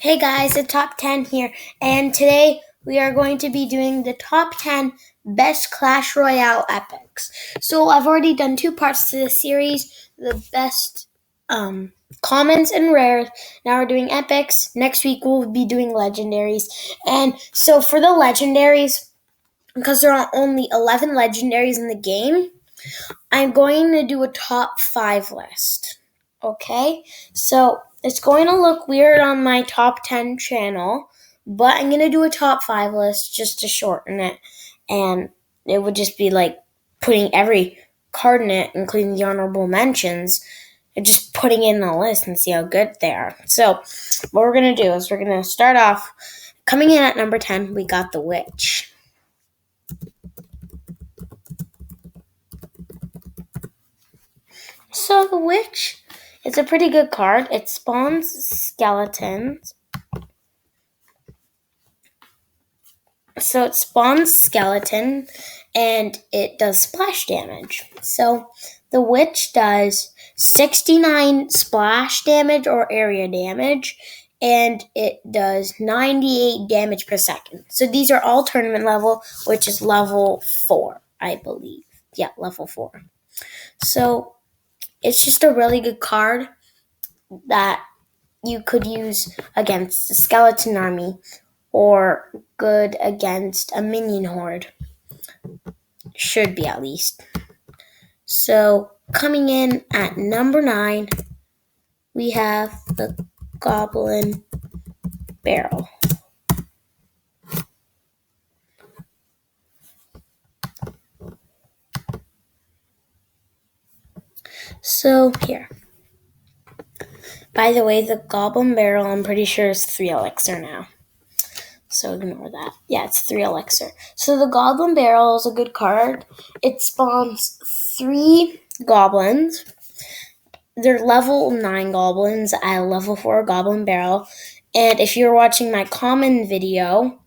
Hey guys, the top 10 here, and today we are going to be doing the top 10 best Clash Royale epics. So I've already done two parts to this series, the best commons and rares. Now we're doing epics. Next week we'll be doing legendaries. And so for the legendaries, because there are only 11 legendaries in the game, I'm going to do a top 5 list. Okay? So it's going to look weird on my top 10 channel, but I'm going to do a top 5 list just to shorten it. And it would just be like putting every card in it, including the honorable mentions, and just putting it in the list and see how good they are. So what we're going to do is we're going to start off. Coming in at number 10, we got the Witch. So the Witch is a pretty good card. It spawns skeletons. So it spawns skeleton and it does splash damage. So the Witch does 69 splash damage or area damage, and it does 98 damage per second. So these are all tournament level, which is level 4, I believe. Yeah, level 4. So it's just a really good card that you could use against a skeleton army or good against a minion horde. Should be, at least. So coming in at number 9, we have the Goblin Barrel. So here. By the way, the Goblin Barrel, I'm pretty sure, is 3 elixir now. So ignore that. Yeah, it's 3 elixir. So the Goblin Barrel is a good card. It spawns 3 goblins. They're level 9 goblins at level 4 Goblin Barrel. And if you're watching my common video,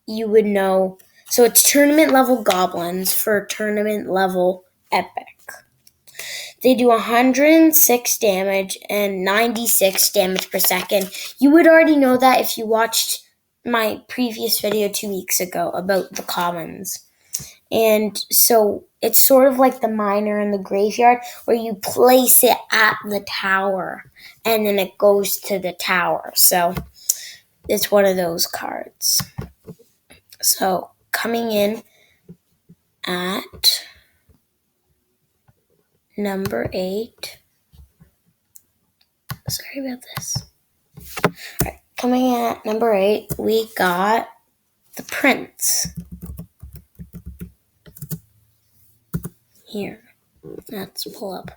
you would know. So it's tournament level goblins for tournament level epic. They do 106 damage and 96 damage per second. You would already know that if you watched my previous video 2 weeks ago about the commons. And so it's sort of like the miner in the graveyard where you place it at the tower and then it goes to the tower. So it's one of those cards. So coming in at number 8. Sorry about this. All right, coming in at number 8, we got the Prince. Here, let's pull up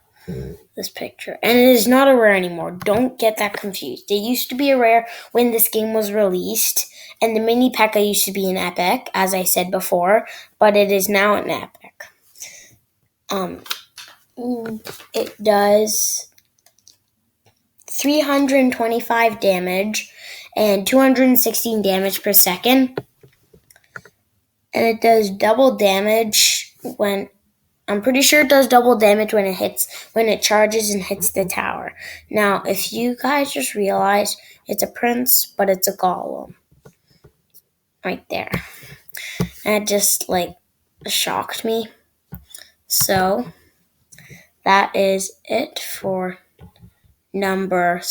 this picture. And it is not a rare anymore. Don't get that confused. It used to be a rare when this game was released, and the mini P.E.K.K.A used to be an epic, as I said before, but it is now an epic. It does 325 damage and 216 damage per second. And it does double damage when, I'm pretty sure it does double damage when it charges and hits the tower. Now, if you guys just realize it's a prince, but it's a golem. Right there. And it just, shocked me. So, that is it for number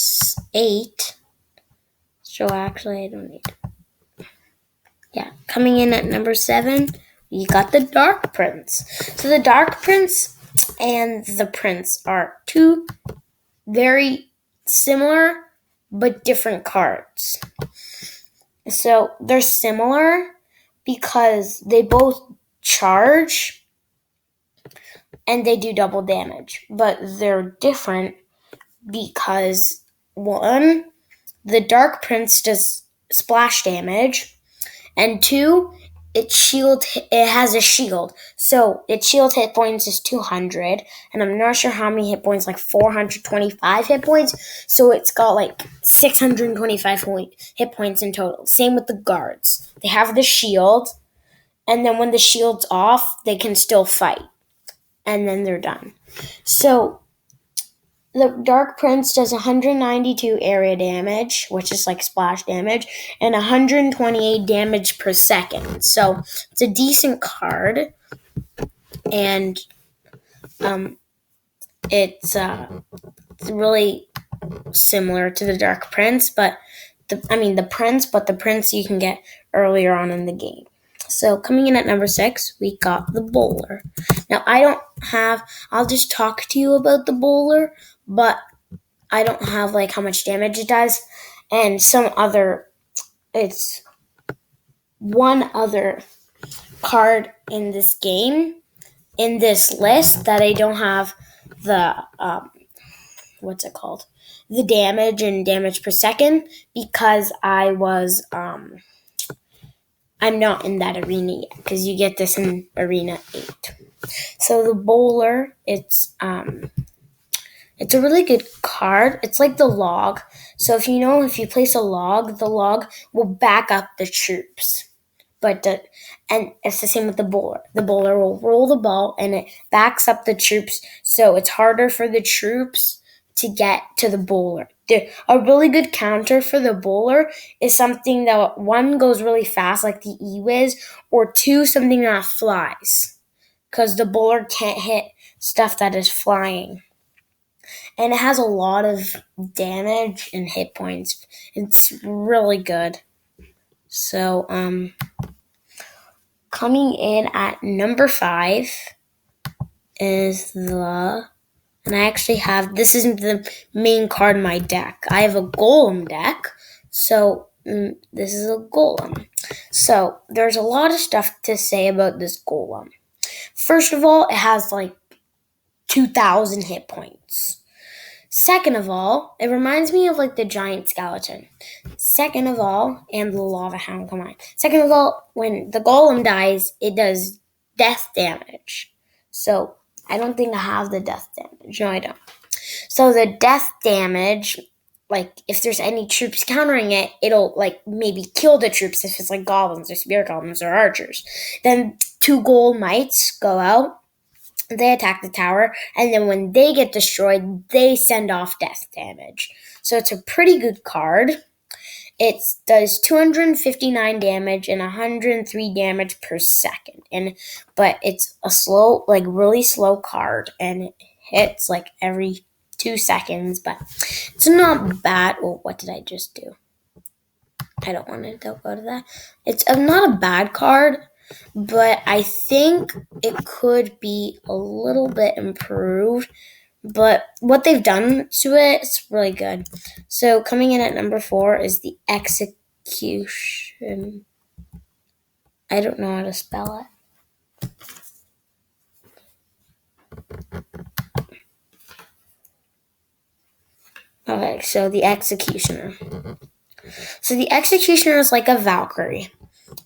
8. So, actually, I don't need it. Yeah, coming in at number 7, we got the Dark Prince. So the Dark Prince and the Prince are 2 very similar but different cards. So they're similar because they both charge and they do double damage. But they're different because, 1, the Dark Prince does splash damage, and 2, it has a shield. So its shield hit points is 200, and I'm not sure how many hit points, like 425 hit points. So it's got 625 hit points in total. Same with the guards. They have the shield, and then when the shield's off, they can still fight, and then they're done. So The Dark Prince does 192 area damage, which is like splash damage, and 128 damage per second. So it's a decent card, and it's really similar to the Dark Prince, but the Prince you can get earlier on in the game. So coming in at number 6, we got the Bowler. Now I'll just talk to you about the Bowler, but I don't have like how much damage it does, and it's one other card in this game, in this list, that I don't have the what's it called? The damage and damage per second, because I'm not in that arena yet, because you get this in Arena 8. So the Bowler, it's a really good card. It's like the log. So if you place a log, the log will back up the troops. And it's the same with the bowler. The bowler will roll the ball and it backs up the troops, so it's harder for the troops to get to the bowler. A really good counter for the bowler is something that, one, goes really fast, like the E-Wiz, or two, something that flies, because the bowler can't hit stuff that is flying. And it has a lot of damage and hit points. It's really good. So, coming in at number 5 is and I actually this isn't the main card in my deck. I have a Golem deck, so this is a Golem. So there's a lot of stuff to say about this Golem. First of all, it has like 2,000 hit points. Second of all, it reminds me of like the giant skeleton. Second of all, and the lava hound, come on. Second of all, when the golem dies, it does death damage. So I don't think I have the death damage. No, I don't. So the death damage, like if there's any troops countering it, it'll like maybe kill the troops if it's like goblins or spear goblins or archers. Then 2 gold mites go out. They attack the tower, and then when they get destroyed, they send off death damage. So it's a pretty good card. It does 259 damage and 103 damage per second. But it's a slow, like really slow card, and it hits like every 2 seconds, but it's not bad. Oh, what did I just do? I don't want to go to that. It's not a bad card, but I think it could be a little bit improved. But what they've done to it is really good. So coming in at number 4 is the Execution. I don't know how to spell it. Okay, so the Executioner. So the Executioner is like a Valkyrie.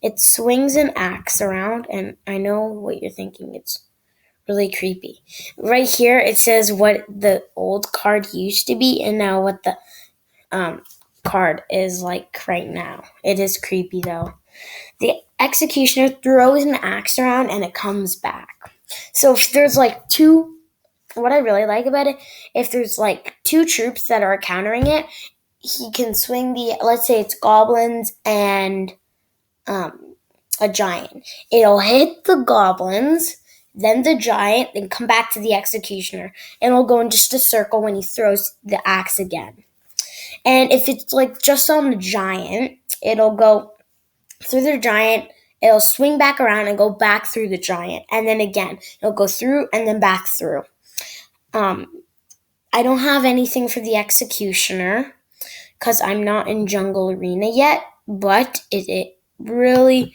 It swings an axe around, and I know what you're thinking. It's really creepy. Right here, it says what the old card used to be, and now what the card is like right now. It is creepy, though. The Executioner throws an axe around, and it comes back. So if there's like what I really like about it, if there's like 2 troops that are countering it, he can swing let's say it's goblins and a giant. It'll hit the goblins, then the giant, then come back to the Executioner, and it'll go in just a circle when he throws the axe again. And if it's like just on the giant, it'll go through the giant, it'll swing back around and go back through the giant, and then again, it'll go through and then back through. I don't have anything for the Executioner because I'm not in Jungle Arena yet, but it really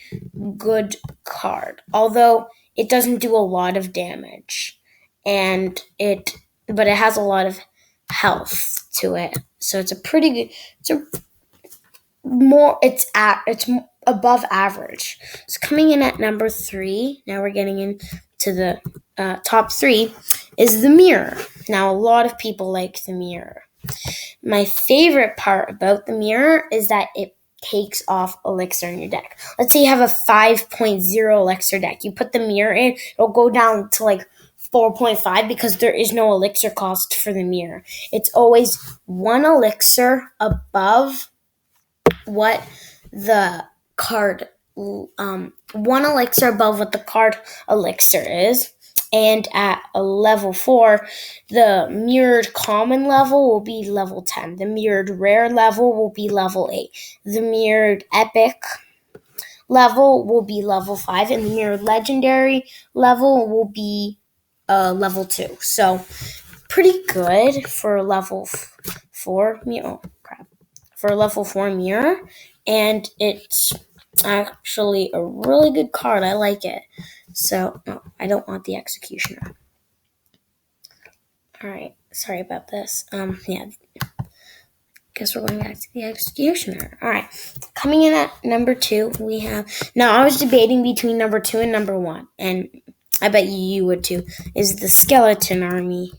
good card. Although it doesn't do a lot of damage, but it has a lot of health to it. So it's a pretty good. It's above average. So coming in at number 3. Now we're getting into the top 3 is the Mirror. Now a lot of people like the Mirror. My favorite part about the Mirror is that it takes off elixir in your deck. Let's say you have a 5.0 elixir deck. You put the Mirror in, it'll go down to like 4.5 because there is no elixir cost for the mirror. It's always one elixir above what the card, one elixir above what the card elixir is. And at a level 4, the mirrored common level will be level 10. The mirrored rare level will be level 8. The mirrored epic level will be level 5. And the mirrored legendary level will be level 2. So pretty good for level 4 mirror. Oh, crap. For level 4 mirror. And it's actually a really good card. I like it. So, no, I don't want the Executioner. Alright, sorry about this. Yeah. Guess we're going back to the Executioner. Alright, coming in at number 2, we have... Now, I was debating between number 2 and number 1, and I bet you would too, is the Skeleton Army.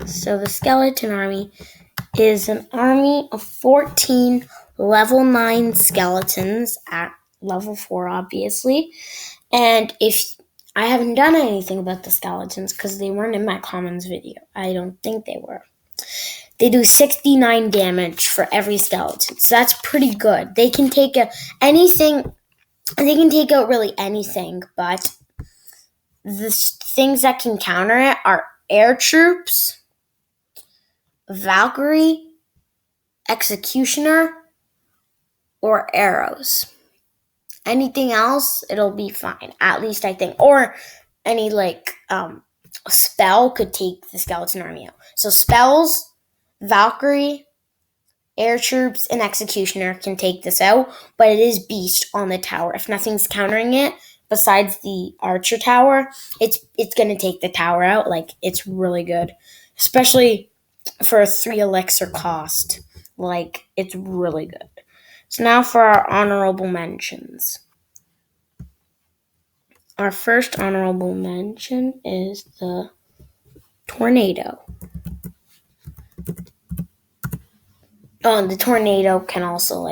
So the Skeleton Army is an army of 14 level 9 skeletons at level 4, obviously. And if I haven't done anything about the skeletons because they weren't in my commons video. I don't think they were. They do 69 damage for every skeleton. So that's pretty good. They can take anything. They can take out really anything, but the things that can counter it are air troops, Valkyrie, Executioner, or arrows. Anything else, it'll be fine. At least I think. Or any spell could take the Skeleton Army out. So spells, Valkyrie, air troops, and Executioner can take this out. But it is Beast on the tower. If nothing's countering it besides the Archer Tower, it's going to take the tower out. It's really good. Especially for a 3 elixir cost. It's really good. So now for our honorable mentions. Our first honorable mention is the Tornado. Oh, the Tornado can also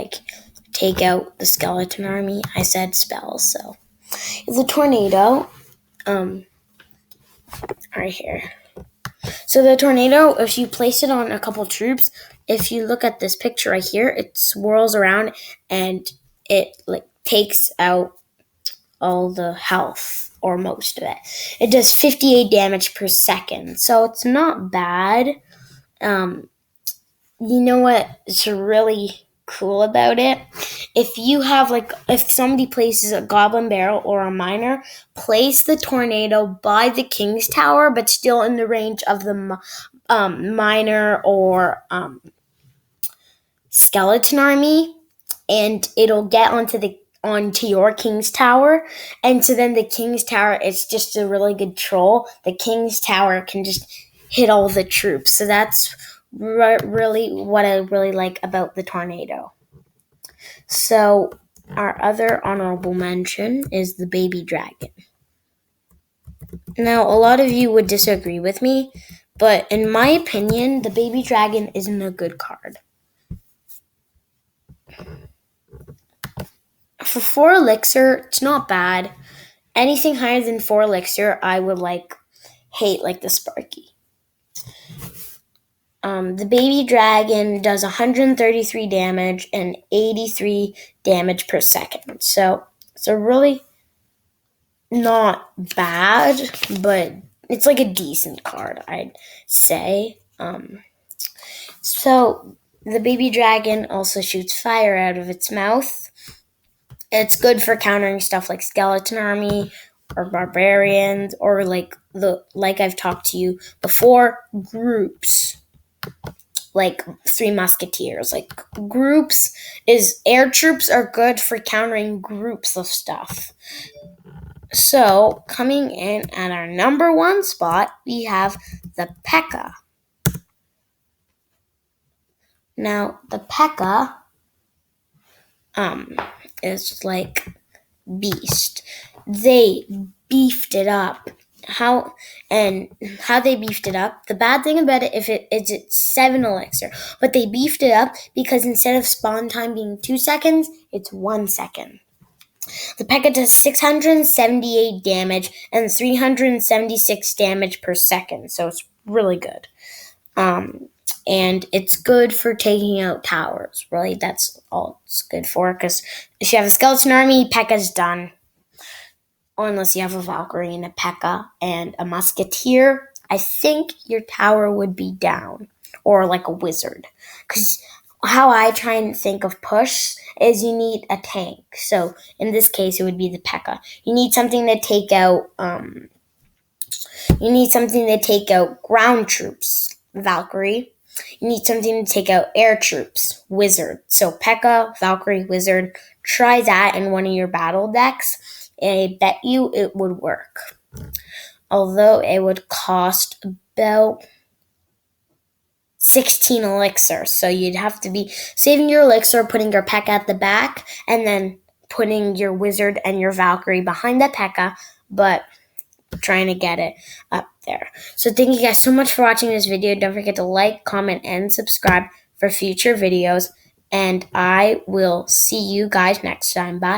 take out the Skeleton Army. I said spells, so the Tornado, right here. So the Tornado, if you place it on a couple troops, if you look at this picture right here, it swirls around and it takes out all the health or most of it. It does 58 damage per second, so it's not bad. You know what's really cool about it? If you have if somebody places a Goblin Barrel or a Miner, place the Tornado by the King's Tower, but still in the range of the Miner or Skeleton Army, and it'll get onto your King's Tower. And so then the King's Tower is just a really good troll. The King's Tower can just hit all the troops. So that's really what I really like about the Tornado. So our other honorable mention is the Baby Dragon. Now, a lot of you would disagree with me, but in my opinion, the Baby Dragon isn't a good card. For 4 elixir, it's not bad. Anything higher than 4 elixir, I would hate the Sparky. The Baby Dragon does 133 damage and 83 damage per second. So it's a really not bad, but it's a decent card, I'd say. So the Baby Dragon also shoots fire out of its mouth. It's good for countering stuff like Skeleton Army or Barbarians or I've talked to you before, groups. 3 Musketeers. Groups air troops are good for countering groups of stuff. So, coming in at our number 1 spot, we have the P.E.K.K.A. Now, the P.E.K.K.A. is Beast. They beefed it up how they beefed it up. The bad thing about it, it's 7 elixir, but they beefed it up because instead of spawn time being 2 seconds, it's 1 second. The P.E.K.K.A does 678 damage and 376 damage per second, so it's really good. And it's good for taking out towers. Really, that's all it's good for, because if you have a skeleton army, P.E.K.K.A's done. Or unless you have a Valkyrie and a P.E.K.K.A and a Musketeer, I think your tower would be down. Or like a wizard. Because how I try and think of push is you need a tank. So in this case, it would be the P.E.K.K.A. You need something to take out ground troops, Valkyrie. You need something to take out air troops, wizard. So P.E.K.K.A, Valkyrie, wizard. Try that in one of your battle decks, and I bet you it would work. Although it would cost about 16 elixir. So you'd have to be saving your elixir, putting your P.E.K.K.A at the back, and then putting your wizard and your Valkyrie behind the P.E.K.K.A, but trying to get it up there. So thank you guys so much for watching this video. Don't forget to like, comment, and subscribe for future videos. And I will see you guys next time. Bye.